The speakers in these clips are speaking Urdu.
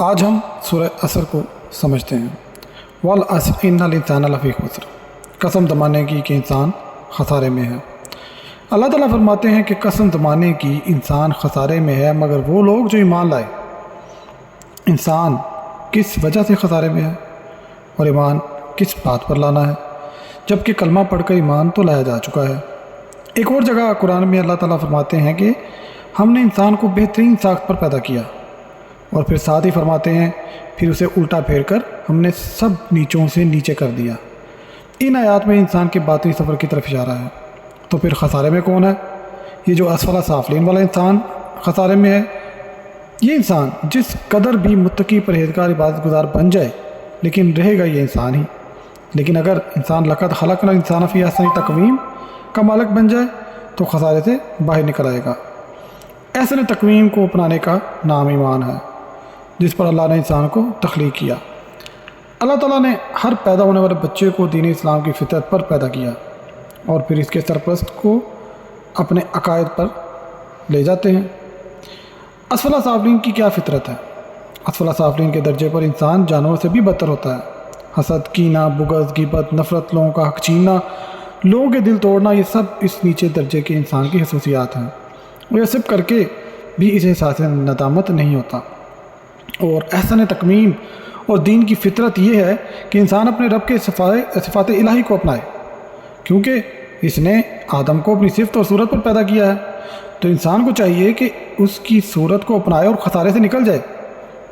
آج ہم سورہ عصر کو سمجھتے ہیں۔ والعصر ان الانسان لفی خسر، قسم زمانے کی کہ انسان خسارے میں ہے۔ اللہ تعالیٰ فرماتے ہیں کہ قسم زمانے کی انسان خسارے میں ہے، مگر وہ لوگ جو ایمان لائے۔ انسان کس وجہ سے خسارے میں ہے اور ایمان کس بات پر لانا ہے، جبکہ کلمہ پڑھ کر ایمان تو لایا جا چکا ہے۔ ایک اور جگہ قرآن میں اللہ تعالیٰ فرماتے ہیں کہ ہم نے انسان کو بہترین ساخت پر پیدا کیا، اور پھر ساتھ ہی فرماتے ہیں پھر اسے الٹا پھیر کر ہم نے سب نیچوں سے نیچے کر دیا۔ ان آیات میں انسان کے باطنی سفر کی طرف اشارہ ہے۔ تو پھر خسارے میں کون ہے؟ یہ جو اسفل سافلین والا انسان خسارے میں ہے۔ یہ انسان جس قدر بھی متقی پرہیزگار عبادت گزار بن جائے، لیکن رہے گا یہ انسان ہی۔ لیکن اگر انسان لقد خلقنا الانسان فی احسن تقویم کا مالک بن جائے تو خسارے سے باہر نکل آئے گا۔ احسن تقویم کو اپنانے کا نام ایمان ہے، جس پر اللہ نے انسان کو تخلیق کیا۔ اللہ تعالیٰ نے ہر پیدا ہونے والے بچے کو دین اسلام کی فطرت پر پیدا کیا، اور پھر اس کے سرپرست کو اپنے عقائد پر لے جاتے ہیں۔ اسفل سافلین کی کیا فطرت ہے؟ اسفل سافلین کے درجے پر انسان جانور سے بھی بدتر ہوتا ہے۔ حسد، کینہ، بغض، غیبت، نفرت، لوگوں کا حق چھیننا، لوگوں کے دل توڑنا، یہ سب اس نیچے درجے کے انسان کی خصوصیات ہیں، اور یہ سب کر کے بھی اسے احساس ندامت نہیں ہوتا۔ اور احسن تکمیم اور دین کی فطرت یہ ہے کہ انسان اپنے رب کے صفات الہی کو اپنائے، کیونکہ اس نے آدم کو اپنی صفت اور صورت پر پیدا کیا ہے۔ تو انسان کو چاہیے کہ اس کی صورت کو اپنائے اور خسارے سے نکل جائے۔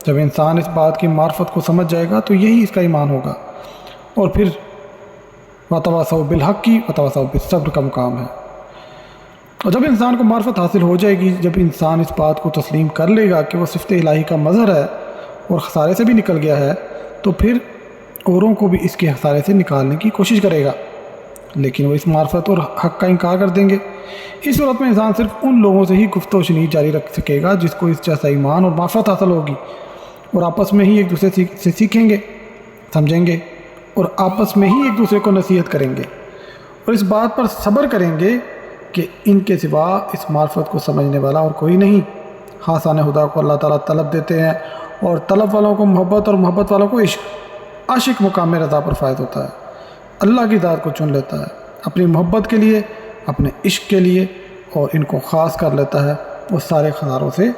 جب انسان اس بات کی معرفت کو سمجھ جائے گا تو یہی اس کا ایمان ہوگا، اور پھر وتواصوا بالحق کی وتواصوا بالصبر کا مقام ہے۔ اور جب انسان کو معرفت حاصل ہو جائے گی، جب انسان اس بات کو تسلیم کر لے گا کہ وہ صفت الہی کا مظہر ہے اور خسارے سے بھی نکل گیا ہے، تو پھر اوروں کو بھی اس کے خسارے سے نکالنے کی کوشش کرے گا، لیکن وہ اس معرفت اور حق کا انکار کر دیں گے۔ اس صورت میں انسان صرف ان لوگوں سے ہی گفت و شنید جاری رکھ سکے گا جس کو اس جیسا ایمان اور معرفت حاصل ہوگی، اور آپس میں ہی ایک دوسرے سے سیکھیں گے، سمجھیں گے، اور آپس میں ہی ایک دوسرے کو نصیحت کریں گے، اور اس بات پر صبر کریں گے کہ ان کے سوا اس معرفت کو سمجھنے والا اور کوئی نہیں۔ حسان خدا کو اللہ تعالیٰ طلب دیتے ہیں، اور طلب والوں کو محبت اور محبت والوں کو عشق۔ عاشق مقام رضا پر فائز ہوتا ہے، اللہ کی ذات کو چن لیتا ہے اپنی محبت کے لیے، اپنے عشق کے لیے، اور ان کو خاص کر لیتا ہے، وہ سارے خساروں سے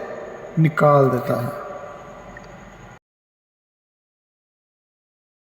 نکال دیتا ہے۔